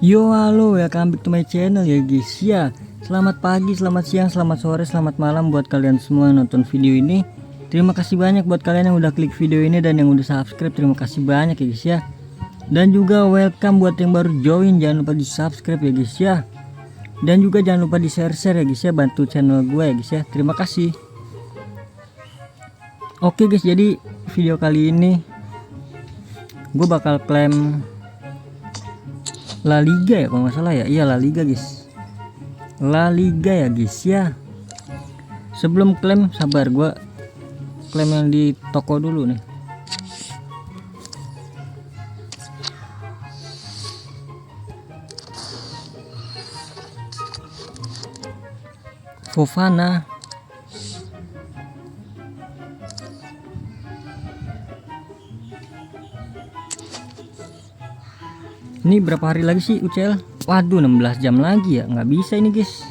Yo halo, welcome back to my channel ya guys ya. Selamat pagi, selamat siang, selamat sore, selamat malam buat kalian semua yang nonton video ini. Terima kasih banyak buat kalian yang udah klik video ini dan yang udah subscribe. Terima kasih banyak ya guys ya. Dan juga welcome buat yang baru join, jangan lupa di subscribe ya guys ya. Dan juga jangan lupa di share ya guys ya, bantu channel gue ya guys ya. Terima kasih. Oke guys, jadi video kali ini gue bakal klaim La Liga ya kalau nggak salah ya. Iya La Liga guys, La Liga ya guys ya. Sebelum klaim, sabar, gua klaim yang di toko dulu nih. Fofana, ini berapa hari lagi sih UCL? Waduh, 16 jam lagi ya, nggak bisa ini guys.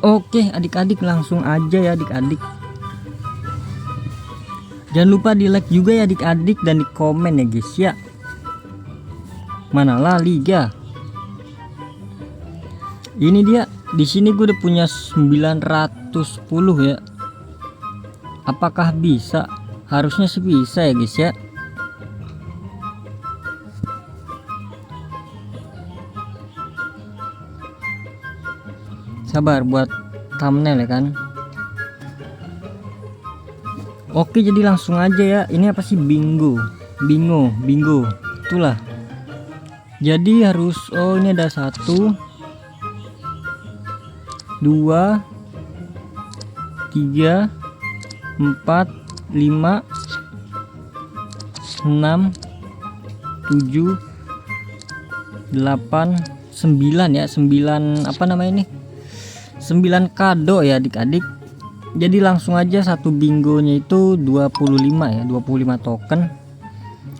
Oke adik-adik, langsung aja ya adik-adik. Jangan lupa di like juga ya adik-adik dan di komen ya guys ya. Mana La Liga? Ini dia. Di sini gue udah punya 910 ya. Apakah bisa? Harusnya sih bisa ya guys ya. Sabar buat thumbnail ya kan. Oke, jadi langsung aja ya. Ini apa sih? Bingo itulah. Jadi harus, oh ini ada 1 2 3 4 5 6 7 8 9 ya. 9 apa namanya ini, 9 kado ya adik-adik. Jadi langsung aja satu bingonya itu 25 ya, 25 token.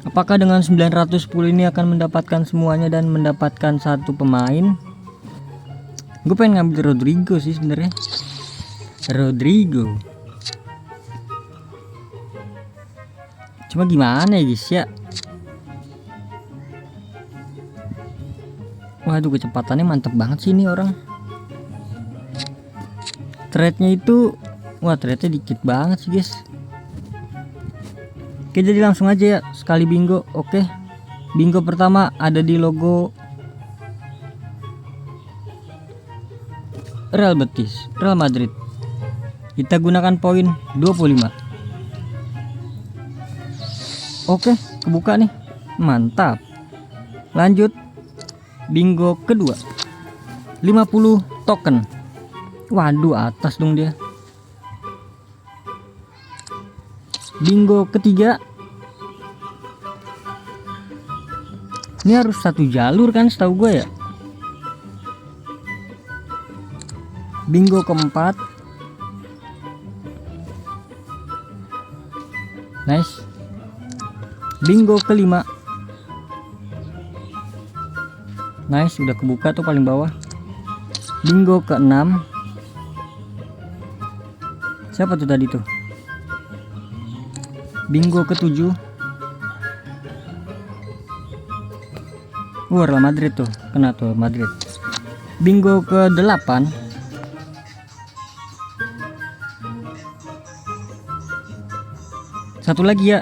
Apakah dengan 910 ini akan mendapatkan semuanya dan mendapatkan satu pemain? Gue pengen ngambil Rodrigo sih sebenarnya. Rodrigo. Cuma gimana ya guys ya. Waduh, kecepatannya mantep banget sih ini orang. Trade-nya itu, wah trade-nya dikit banget sih guys. Oke, jadi langsung aja ya, sekali bingo. Oke, bingo pertama ada di logo Real Betis, Real Madrid. Kita gunakan poin 25. Oke, kebuka nih, mantap. Lanjut bingo kedua, 50 token. Waduh, atas dong dia. Bingo ketiga, ini harus satu jalur kan setahu gue ya. Bingo keempat, nice. Bingo kelima, nice, udah kebuka tuh paling bawah. Bingo keenam, siapa tuh tadi tuh? Bingo ketujuh, Real Madrid tuh, kena tuh Madrid. Bingo ke-8, satu lagi ya.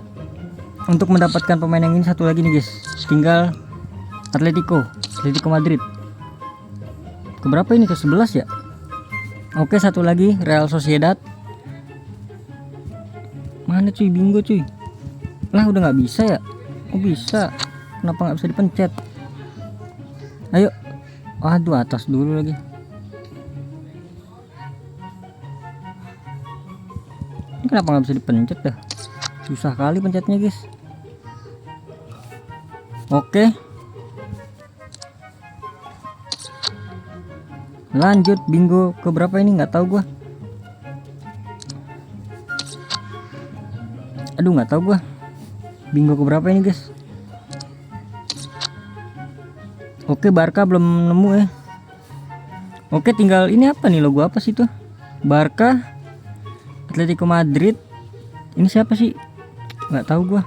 Untuk mendapatkan pemain yang ini satu lagi nih guys, tinggal Atletico Madrid. Keberapa ini? Ke-11 ya. Oke, satu lagi Real Sociedad. Mana cuy bingo cuy? Lah udah nggak bisa ya? Oh bisa, kenapa nggak bisa dipencet? Ayo, aduh atas dulu lagi. Ini kenapa nggak bisa dipencet dah? Susah kali pencetnya guys. Oke, lanjut bingo ke berapa ini nggak tahu gua. Aduh nggak tahu gua bingo ke berapa ini guys. Oke, Barca belum nemu ya. Oke, tinggal ini apa nih, logo apa sih tuh? Barca, Atletico Madrid. Ini siapa sih? Nggak tahu gua.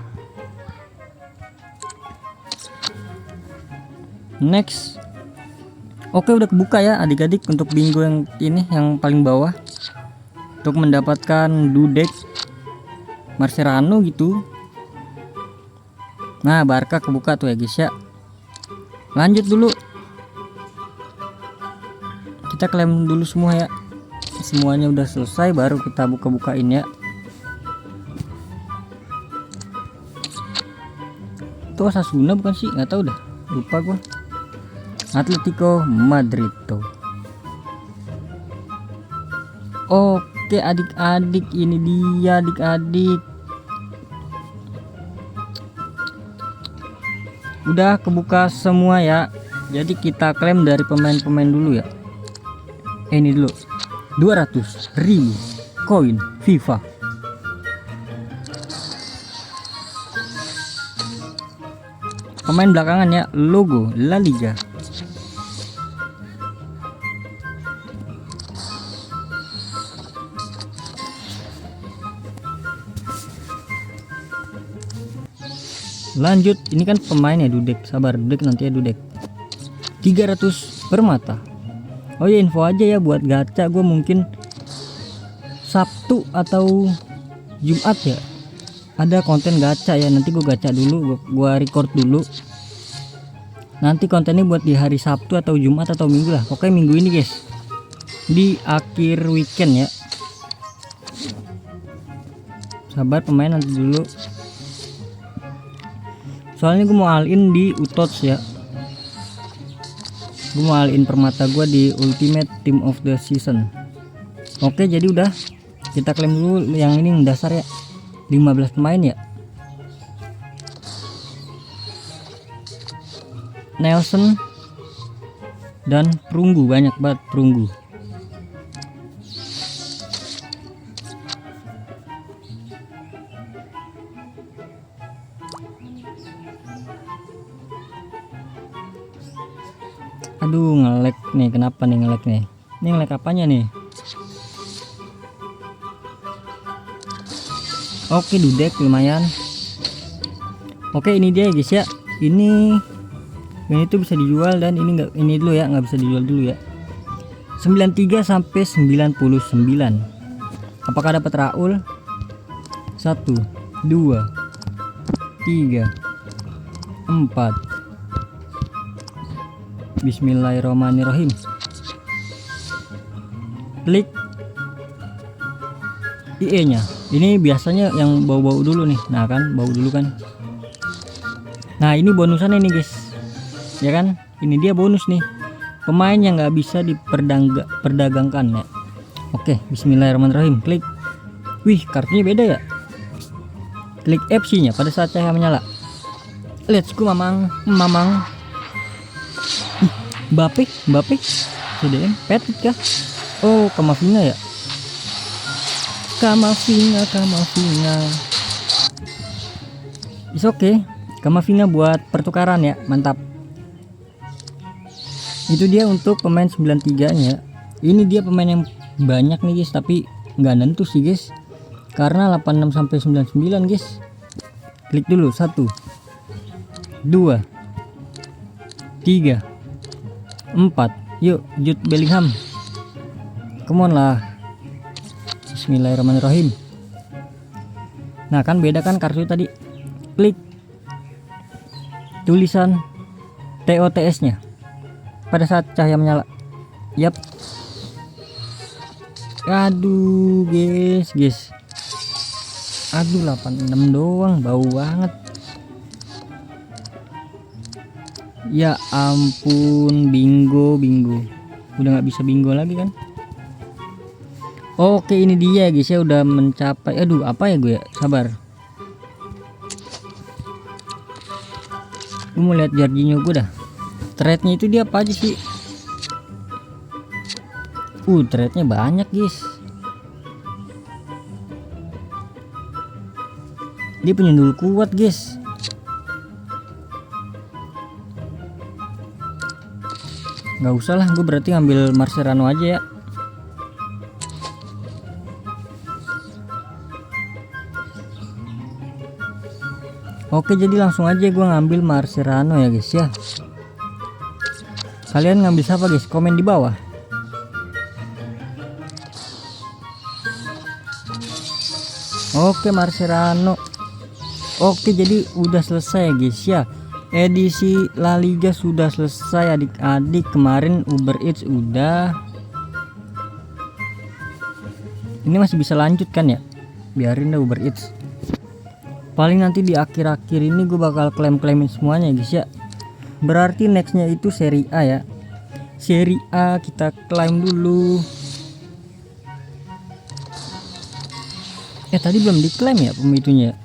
Next. Oke, udah kebuka ya adik-adik untuk bingo yang ini yang paling bawah. Untuk mendapatkan Dudek, Marserano gitu. Nah, Barca kebuka tuh ya guys ya. Lanjut dulu. Kita klaim dulu semua ya. Semuanya udah selesai baru kita buka-bukain ya. Itu Osasuna bukan sih? Nggak tahu dah. Lupa gua. Atletico Madrid tuh. Oke adik-adik, ini dia adik-adik. Udah kebuka semua ya. Jadi kita klaim dari pemain-pemain dulu ya. Ini dulu 200.000 koin FIFA. Pemain belakangan ya, logo La Liga. Lanjut, ini kan pemainnya Dudek, sabar Dudek nanti ya Dudek. 300 permata. Oh ya, info aja ya buat gacha, gue mungkin Sabtu atau Jumat ya ada konten gacha ya. Nanti gue gacha dulu, gue record dulu. Nanti kontennya buat di hari Sabtu atau Jumat atau Minggu lah. Pokoknya minggu ini guys, di akhir weekend ya. Sabar pemain nanti dulu. Soalnya gue mau all-in di Utots ya. Gue mau all-in permata gue di Ultimate Team of the Season. Oke, jadi udah kita klaim dulu yang ini dasar ya. 15 pemain ya. Nelson dan perunggu, banyak banget perunggu. Aduh, ngelek nih, kenapa nih ngelek nih? Ini ngelek apanya nih? Oke, Dudek lumayan. Oke, ini dia guys ya. Ini tuh bisa dijual dan ini enggak, ini dulu ya, nggak bisa dijual dulu ya. 93 sampai 99. Apakah dapat Raul? 1 2 3 4. Bismillahirrahmanirrahim. Klik IE nya. Ini biasanya yang bau-bau dulu nih. Nah kan, bau dulu kan. Nah ini bonusannya nih guys, ya kan. Ini dia bonus nih, pemain yang nggak bisa diperdagangkan ya. Oke, bismillahirrahmanirrahim. Klik. Wih, kartunya beda ya. Klik FC nya pada saat cahaya menyala. Let's go mamang. Mbappe CDM Petit kah? Oh, Kamavinga ya. Kamavinga. Is oke. Kamavinga buat pertukaran ya, mantap. Itu dia untuk pemain 93 nya. Ini dia pemain yang banyak nih guys, tapi nggak nentu sih guys, karena 86 sampai 99 guys. Klik dulu 1 2 3 4. Yuk, Jude Bellingham. Come on lah. Bismillahirrahmanirrahim. Nah kan beda kan kartu tadi. Klik tulisan TOTS nya pada saat cahaya menyala. Yap. Aduh guys. Aduh, 86 doang, bau banget. Ya ampun, bingo. Udah nggak bisa bingo lagi kan. Oke, ini dia guys ya, udah mencapai. Aduh, apa ya gue ya, sabar. Gue mau lihat Jorginho gue dah. Trade-nya itu dia apa aja sih? Trade-nya banyak guys. Dia penyundul kuat guys. Nggak usah lah, gue berarti ngambil Marserano aja ya. Oke, jadi langsung aja gue ngambil Marserano ya guys ya. Kalian ngambil siapa guys? Komen di bawah. Oke, Mascherano. Oke, jadi udah selesai guys ya. Edisi La Liga sudah selesai adik-adik. Kemarin Uber Eats udah. Ini masih bisa lanjut kan ya? Biarin deh Uber Eats. Paling nanti di akhir-akhir ini gue bakal klaim-klaimin semuanya guys ya. Berarti nextnya itu seri A ya. Seri A kita klaim dulu. Tadi belum diklaim ya pemitunya.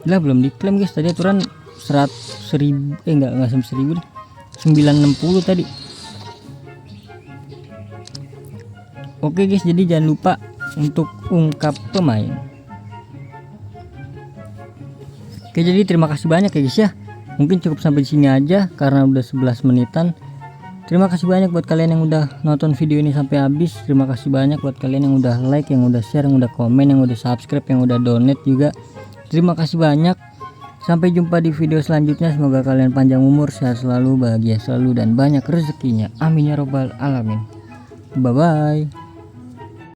Lah belum diklaim guys, tadi aturan 100.000 enggak sampai 1.000 deh. 960 tadi. Oke guys, jadi jangan lupa untuk ungkap pemain. Oke, jadi terima kasih banyak ya guys ya. Mungkin cukup sampai di sini aja karena udah 11 menitan. Terima kasih banyak buat kalian yang udah nonton video ini sampai habis. Terima kasih banyak buat kalian yang udah like, yang udah share, yang udah komen, yang udah subscribe, yang udah donate juga. Terima kasih banyak. Sampai jumpa di video selanjutnya. Semoga kalian panjang umur, sehat selalu, bahagia selalu, dan banyak rezekinya. Amin ya robbal alamin. Bye bye.